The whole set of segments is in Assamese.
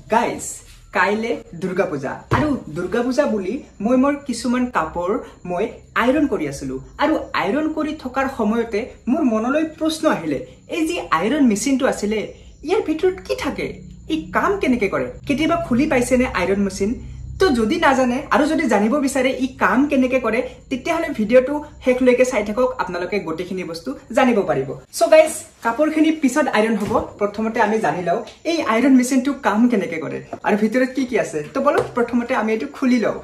গাইজ কাইলে দুৰ্গা পূজা আৰু দুৰ্গা পূজা বুলি মই মোৰ কিছুমান কাপোৰ মই আইৰন কৰি আছিলো আৰু আইৰন কৰি থকাৰ সময়তে মোৰ মনলৈ প্ৰশ্ন আহিলে এই যে আইৰন মেচিনটো আছিলে ইয়াৰ ভিতৰত কি থাকে ই কাম কেনেকৈ কৰে কেতিয়াবা খুলি পাইছে নে আইৰন মেচিন তো যদি নাজানে আৰু যদি জানিব বিচাৰে ই কাম কেনেকৈ কৰে তেতিয়াহলে ভিডিওটো হেকলৈকে চাই থাকক আপোনালোকে গোটেইখিনি বস্তু জানিব পাৰিব সো গাইজ কাপোৰখিনি পিছত আইৰন হ'ব প্ৰথমতে আমি জানি লও এই আইৰন মেচিনটো কাম কেনেকৈ কৰে আৰু ভিতৰত কি আছে তো বলক প্ৰথমতে আমি এটো খুলি লও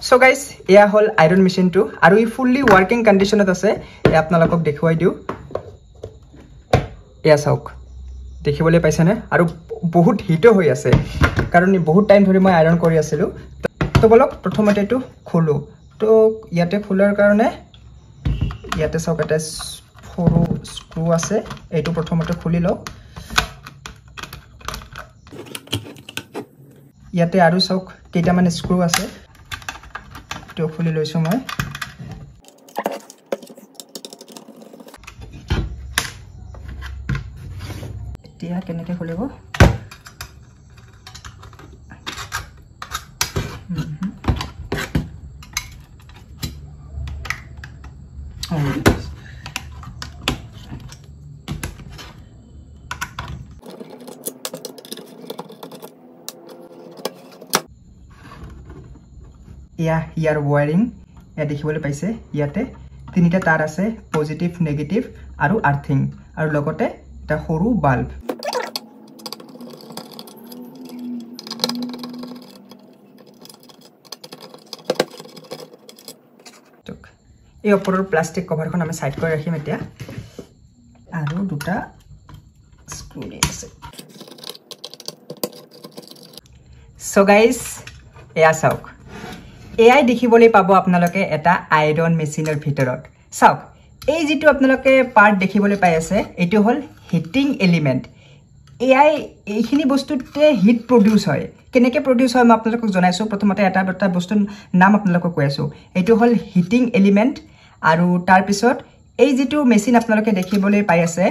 সো গাইজ এয়া হল আইৰন মেচিনটো আৰু ই ফুললি ওয়াৰ্কিং কন্ডিশনত আছে আপোনালোকক দেখুৱাই দিও এয়া চাওক দেখিবলৈ পাইছানে আৰু বহুত হিটো হৈ আছে কাৰণ বহুত টাইম ধৰি মই আইৰন কৰি আছিলো তো বলক প্ৰথমতে এটো খুলো তো ইয়াতে খোলাৰ কাৰণে ইয়াতে চাওক এটা সৰু স্ক্ৰু আছে এইটো প্ৰথমতে খুলি লও ইয়াতে আৰু চাওক কেইটামান স্ক্ৰু আছে তো খুলি লৈছো মই এতিয়া কেনেকৈ খুলিব ইয়াৰ ওয়াৰিং দেখিবলৈ পাইছে ইয়াতে তিনিটা তাৰ আছে পজিটিভ নেগেটিভ আৰু আৰ্থিং আৰু লগতে এটা সৰু বাল্ব এই ওপৰৰ প্লাষ্টিক কভাৰখন আমি সাইড কৰি ৰাখিম এতিয়া আৰু দুটা স্ক্ৰু আছে সো গাইস এয়া চাওক এআই দেখিবলৈ পাব আপোনালোকে এটা আইৰন মেচিনৰ ভিতৰত চাওক এই যেটো আপোনালোকে পাৰ্ট দেখিবলৈ পাই আছে এটো হল হিটিং এলিমেন্ট এআই এইখিনি বস্তুতে হিট প্ৰডিউস হয় কেনেকৈ প্ৰডিউস হয় মই আপোনালোকক জনাইছো প্ৰথমতে এটা বস্তুৰ নাম আপোনালোকক কৈ আছো এটো হল হিটিং এলিমেন্ট আৰু তাৰ পিছত এই যেটো মেচিন আপোনালোকে দেখিবলৈ পাই আছে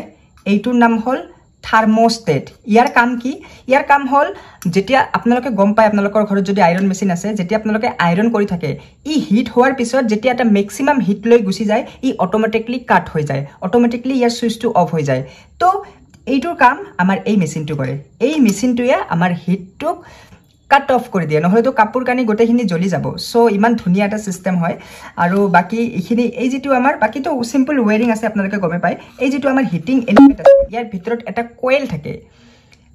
এইটোৰ নাম হল থাৰ্মোস্টেট ইয়াৰ কাম কি ইয়াৰ কাম হল যেতিয়া আপোনালোকে গম পায় আপোনালোকৰ ঘৰত যদি আইৰন মেচিন আছে যেতিয়া আপোনালোকে আইৰন কৰি থাকে ই হিট হোৱাৰ পিছত যেতিয়া এটা ম্যাক্সিমাম হিট লৈ গুছি যায় ই অটোমেটিকলি কাট হৈ যায় অটোমেটিকলি ইয়াৰ সুইচটো অফ হৈ যায় তো এইটোৰ কাম আমাৰ এই মেচিনটো কৰে এই মেচিনটোৱে আমাৰ হিটটোক কাট অফ কৰি দিয়ে নহলে তো কাপোৰ কানি গোটেইখিনি জ্বলি যাব সো ইমান ধুনিয়া এটা সিস্টেম হয় আৰু বাকি এইখিনি এই যেটো আমাৰ বাকি তো সিম্পল ওয়্যাৰিং আছে আপোনালোকে গমে পায় এই যেটো আমাৰ হিটিং এলিমেন্ট আছে ইয়াৰ ভিতৰত এটা কয়েল থাকে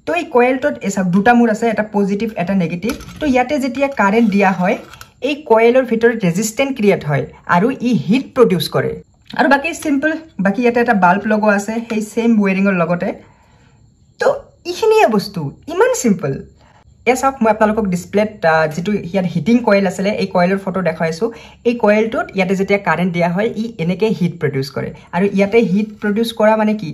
তো এই কয়েলটোত এসা দুটা মূৰ আছে এটা পজিটিভ এটা নেগেটিভ তো ইয়াতে যেতিয়া কাৰেন্ট দিয়া হয় এই কয়েলৰ ভিতৰত ৰেজিস্ট্যান্স ক্ৰিয়েট হয় আৰু ই হিট প্ৰডিউস কৰে আৰু বাকি সিম্পল বাকি ইয়াতে এটা বাল্ব লগো আছে সেই সেম ওয়্যাৰিংৰ লগতে তো ইখিনিয়ে বস্তু ইমান সিম্পল এসাক মই আপোনালোকক ডিসপ্লেত যেটো ইয়াত হিটিং কয়েল আছে এই কয়েলৰ ফটো দেখাইছো এই কয়েলটোত ইয়াতে যেতিয়া কাৰেন্ট দিয়া হয় ই এনেকৈ হিট প্ৰডিউস কৰে আৰু ইয়াতে হিট প্ৰডিউস কৰা মানে কি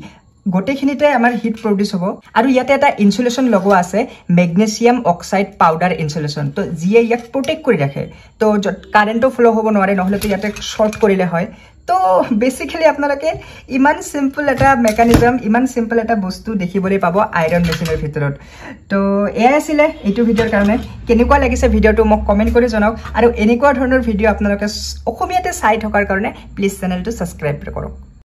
গোটেইখিনিতে আমাৰ হিট প্ৰডিউস হ'ব আৰু ইয়াতে এটা ইনসুলেশন লগোৱা আছে ম্যাগনেসিয়াম অক্সাইড পাউডাৰ ইনসুলেশন তো জিয়ে ইয়াক প্ৰটেক্ট কৰি ৰাখে তো কাৰেন্টটো ফ্লো হ'ব নোৱাৰে নহলে তো ইয়াতে শৰ্ট কৰিলে হয় তো বেসিক্যালি আপোনালোকে ইমান সিম্পল এটা মেকানিজম ইমান সিম্পল এটা বস্তু দেখিবলৈ পাব আইৰন মেচিনৰ ভিতৰত তো এয়া আছিল এইটো ভিডিওৰ কাৰণে কেনেকুৱা লাগিছে ভিডিওটো মোক কমেন্ট কৰি জনাওক আৰু এনেকুৱা ধৰণৰ ভিডিও আপোনালোকে অসমীয়াতে চাই থকাৰ কাৰণে প্লিজ চেনেলটো সাবস্ক্ৰাইব কৰক